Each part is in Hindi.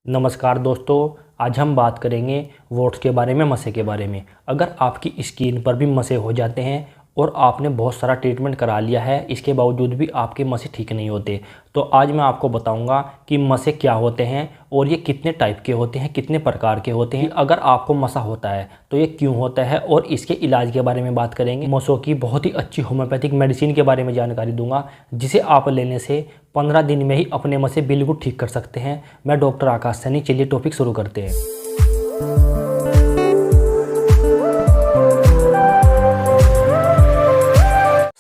नमस्कार दोस्तों, आज हम बात करेंगे वॉट्स के बारे में, मसे के बारे में। अगर आपकी स्किन पर भी मसे हो जाते हैं और आपने बहुत सारा ट्रीटमेंट करा लिया है, इसके बावजूद भी आपके मसे ठीक नहीं होते, तो आज मैं आपको बताऊंगा कि मसे क्या होते हैं और ये कितने टाइप के होते हैं, कितने प्रकार के होते हैं। अगर आपको मसा होता है तो ये क्यों होता है और इसके इलाज के बारे में बात करेंगे। मसों की बहुत ही अच्छी होम्योपैथिक मेडिसिन के बारे में जानकारी दूंगा, जिसे आप लेने से 15 दिन में ही अपने मसे बिल्कुल ठीक कर सकते हैं। मैं डॉक्टर आकाश सैनी। चलिए टॉपिक शुरू करते हैं।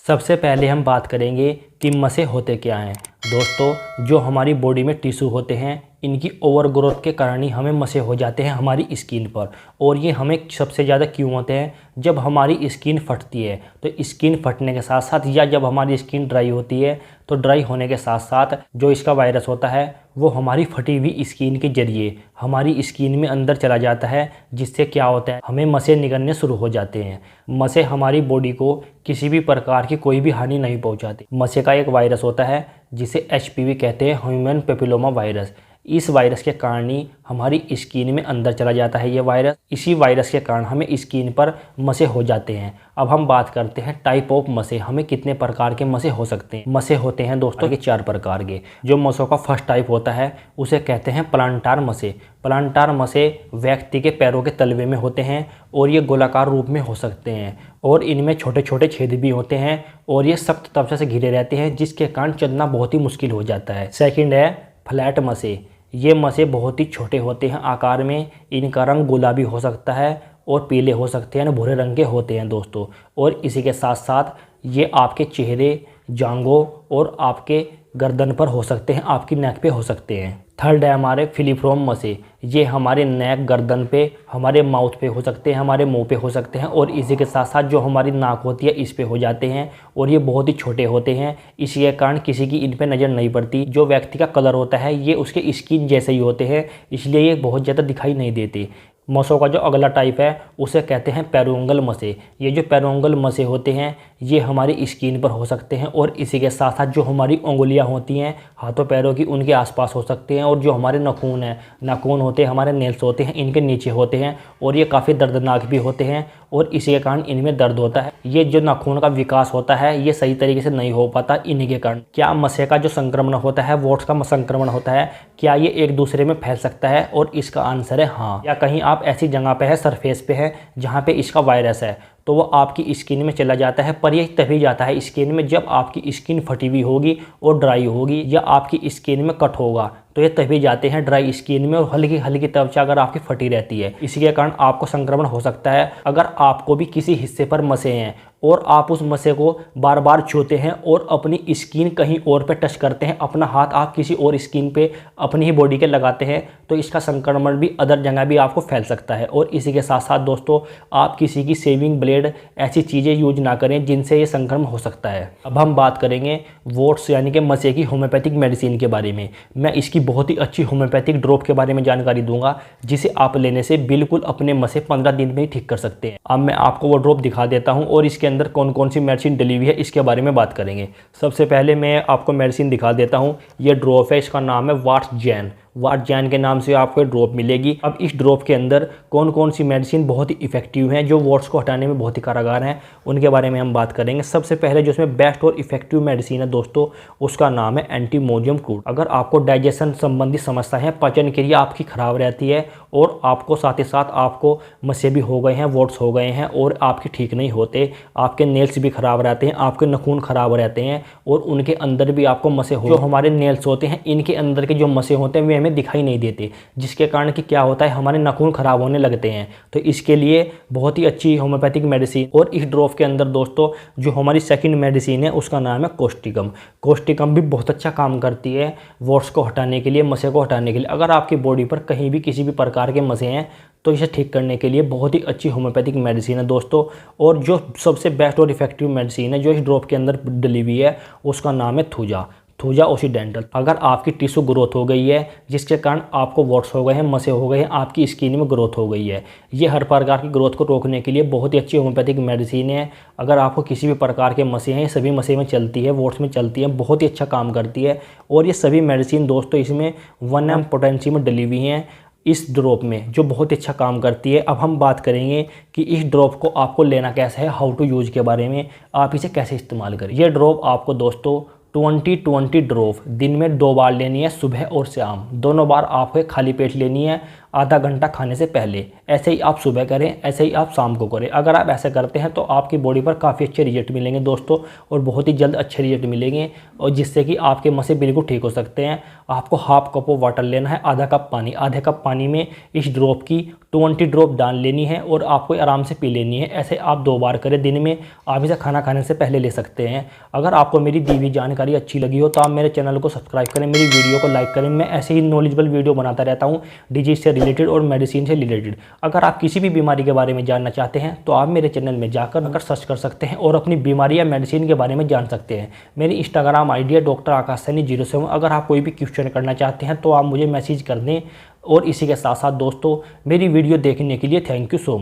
सबसे पहले हम बात करेंगे कि मसे होते क्या हैं। दोस्तों, जो हमारी बॉडी में टिश्यू होते हैं, इनकी ओवर ग्रोथ के कारण ही हमें मसे हो जाते हैं हमारी स्किन पर। और ये हमें सबसे ज़्यादा क्यों होते हैं? जब हमारी स्किन फटती है, तो स्किन फटने के साथ साथ या जब हमारी स्किन ड्राई होती है, तो ड्राई होने के साथ साथ जो इसका वायरस होता है वो हमारी फटी हुई स्किन के जरिए हमारी स्किन में अंदर चला जाता है, जिससे क्या होता है, हमें मसे निकलने शुरू हो जाते हैं। मसे हमारी बॉडी को किसी भी प्रकार की कोई भी हानि नहीं पहुंचाती। मसे का एक वायरस होता है जिसे HPV कहते हैं, ह्यूमन पेपिलोमा वायरस। इस वायरस के कारण ही हमारी स्किन में अंदर चला जाता है ये वायरस। इसी वायरस के कारण हमें स्किन पर मसे हो जाते हैं। अब हम बात करते हैं टाइप ऑफ मसे, हमें कितने प्रकार के मसे हो सकते हैं। मसे होते हैं दोस्तों के 4 प्रकार के। जो मसों का फर्स्ट टाइप होता है उसे कहते हैं प्लांटार मसे। प्लांटार मसे व्यक्ति के पैरों के तलवे में होते हैं और ये गोलाकार रूप में हो सकते हैं और इनमें छोटे छोटे छेद भी होते हैं और ये सख्त तवचा से घिरे रहते हैं, जिसके कारण चलना बहुत ही मुश्किल हो जाता है। सेकंड है फ्लैट मसे। ये मसे बहुत ही छोटे होते हैं आकार में, इनका रंग गुलाबी हो सकता है और पीले हो सकते हैं, भूरे रंग के होते हैं दोस्तों। और इसी के साथ साथ ये आपके चेहरे, जांघों और आपके गर्दन पर हो सकते हैं, आपकी नेक पे हो सकते हैं। थर्ड है हमारे फिलीफ्रॉम मसे। ये हमारे नेक, गर्दन पे, हमारे माउथ पे हो सकते हैं, हमारे मुंह पे हो सकते हैं और इसी के साथ साथ जो हमारी नाक होती है इस पे हो जाते हैं और ये बहुत ही छोटे होते हैं। इसी के कारण किसी की इन पे नज़र नहीं पड़ती। जो व्यक्ति का कलर होता है ये उसके स्किन जैसे ही होते हैं, इसलिए ये बहुत ज़्यादा दिखाई नहीं देते। मसों का जो अगला टाइप है उसे कहते हैं पेरोंगल मसे। ये जो पेरोंगल मसे होते हैं ये हमारी स्किन पर हो सकते हैं और इसी के साथ साथ जो हमारी उंगलियां होती हैं हाथों पैरों की, उनके आसपास हो सकते हैं। और जो हमारे नाखून हैं, नाखून होते हैं, हमारे नेल्स होते हैं, इनके नीचे होते हैं और ये काफ़ी दर्दनाक भी होते हैं और इसी के कारण इनमें दर्द होता है। ये जो नाखून का विकास होता है ये सही तरीके से नहीं हो पाता इन्हीं के कारण। क्या मसे का जो संक्रमण होता है, वॉट्स का संक्रमण होता है, क्या ये एक दूसरे में फैल सकता है? और इसका आंसर है हाँ। या कहीं आप ऐसी जगह पे है, सरफेस पे है जहाँ पे इसका वायरस है, तो वो आपकी स्किन में चला जाता है। पर ये तभी जाता है स्किन में जब आपकी स्किन फटी हुई होगी और ड्राई होगी, या आपकी स्किन में कट होगा, तो ये तभी जाते हैं ड्राई स्किन में और हल्की हल्की त्वचा अगर आपकी फटी रहती है, इसी के कारण आपको संक्रमण हो सकता है। अगर आपको भी किसी हिस्से पर मसे हैं और आप उस मसे को बार बार छूते हैं और अपनी स्किन कहीं और पे टच करते हैं, अपना हाथ आप किसी और स्किन पे अपनी ही बॉडी के लगाते हैं, तो इसका संक्रमण भी अदर जगह भी आपको फैल सकता है। और इसी के साथ साथ दोस्तों, आप किसी की शेविंग ब्लेड, ऐसी चीज़ें यूज ना करें जिनसे ये संक्रमण हो सकता है। अब हम बात करेंगे वॉट्स यानी कि मसे की होम्योपैथिक मेडिसिन के बारे में। मैं इसकी बहुत ही अच्छी होम्योपैथिक ड्रॉप के बारे में जानकारी दूंगा, जिसे आप लेने से बिल्कुल अपने मसे 15 दिन में ही ठीक कर सकते हैं। अब मैं आपको वो ड्रॉप दिखा देता हूं और इसके अंदर कौन कौन सी मेडिसिन डली हुई है इसके बारे में बात करेंगे। सबसे पहले मैं आपको मेडिसिन दिखा देता हूं। ये ड्रॉप है, इसका नाम है वाट्स जैन। वाट्स जैन के नाम से आपको ड्रॉप मिलेगी। अब इस ड्रॉप के अंदर कौन कौन सी मेडिसिन बहुत ही इफेक्टिव हैं, जो वॉट्स को हटाने में बहुत ही कारगर हैं, उनके बारे में हम बात करेंगे। सबसे पहले जो इसमें बेस्ट और इफेक्टिव मेडिसिन है दोस्तों, उसका नाम है एंटीमोजियम क्रूड। अगर आपको डाइजेशन संबंधी समस्या है, पाचन क्रिया आपकी खराब रहती है और आपको साथ ही साथ आपको मसे भी हो गए हैं, वॉट्स हो गए हैं और आपके ठीक नहीं होते, आपके नेल्स भी खराब रहते हैं, आपके नाखून खराब रहते हैं और उनके अंदर भी आपको मसे हो, जो हमारे नेल्स होते हैं इनके अंदर के जो मसे होते हैं वे हमें दिखाई नहीं देते, जिसके कारण कि क्या होता है, हमारे नाखून खराब होने लगते हैं। तो इसके लिए बहुत ही अच्छी होम्योपैथिक मेडिसिन। और इस ड्रॉप के अंदर दोस्तों जो हमारी सेकंड मेडिसिन है उसका नाम है कोस्टिकम। कोस्टिकम भी बहुत अच्छा काम करती है वॉट्स को हटाने के लिए, मसे को हटाने के लिए। अगर आपकी बॉडी पर कहीं भी किसी भी प्रकार के मसे हैं तो इसे ठीक करने के लिए बहुत ही अच्छी होम्योपैथिक मेडिसिन है दोस्तों। और जो सबसे बेस्ट और इफेक्टिव मेडिसिन है जो इस ड्रॉप के अंदर डली हुई है उसका नाम है थूजा। थूजा ओसीडेंटल। अगर आपकी टिश्यू ग्रोथ हो गई है जिसके कारण आपको वॉट्स हो गए हैं, मसे हो गए हैं, आपकी स्किन में ग्रोथ हो गई है, ये हर प्रकार की ग्रोथ को रोकने के लिए बहुत ही अच्छी होम्योपैथिक मेडिसिन है। अगर आपको किसी भी प्रकार के मसे हैं, ये सभी मसे में चलती है, वॉट्स में चलती है, बहुत ही अच्छा काम करती है। और ये सभी मेडिसिन दोस्तों इसमें 1 mg पोटेंसी में डली हुई हैं इस ड्रॉप में, जो बहुत ही अच्छा काम करती है। अब हम बात करेंगे कि इस ड्रॉप को आपको लेना कैसे है, हाउ टू यूज के बारे में, आप इसे कैसे इस्तेमाल करें। ये ड्रॉप आपको दोस्तों 20-20 ड्रॉप दिन में 2 बार लेनी है, सुबह और शाम। दोनों बार आपको खाली पेट लेनी है, आधा घंटा खाने से पहले। ऐसे ही आप सुबह करें, ऐसे ही आप शाम को करें। अगर आप ऐसे करते हैं तो आपकी बॉडी पर काफ़ी अच्छे रिजल्ट मिलेंगे दोस्तों, और बहुत ही जल्द अच्छे रिजल्ट मिलेंगे, और जिससे कि आपके मसे बिल्कुल ठीक हो सकते हैं। आपको हाफ कप ऑफ वाटर लेना है, आधा कप पानी, आधे कप पानी में इस ड्रॉप की 20 ड्रॉप डाल लेनी है और आपको आराम से पी लेनी है। ऐसे आप 2 बार करें दिन में। आप इसे खाना खाने से पहले ले सकते हैं। अगर आपको मेरी दी हुई जानकारी अच्छी लगी हो तो आप मेरे चैनल को सब्सक्राइब करें, मेरी वीडियो को लाइक करें। मैं ऐसे ही नॉलेजेबल वीडियो बनाता रहता हूँ डिजीज से रिलेटेड और मेडिसिन से रिलेटेड। अगर आप किसी भी बीमारी के बारे में जानना चाहते हैं तो आप मेरे चैनल में जाकर सर्च कर सकते हैं और अपनी बीमारी या मेडिसिन के बारे में जान सकते हैं। मेरी इंस्टाग्राम आईडी है डॉक्टर आकाश सैनी 07। अगर आप कोई भी क्वेश्चन करना चाहते हैं तो आप मुझे मैसेज कर दें। और इसी के साथ साथ दोस्तों मेरी वीडियो देखने के लिए थैंक यू सो मच।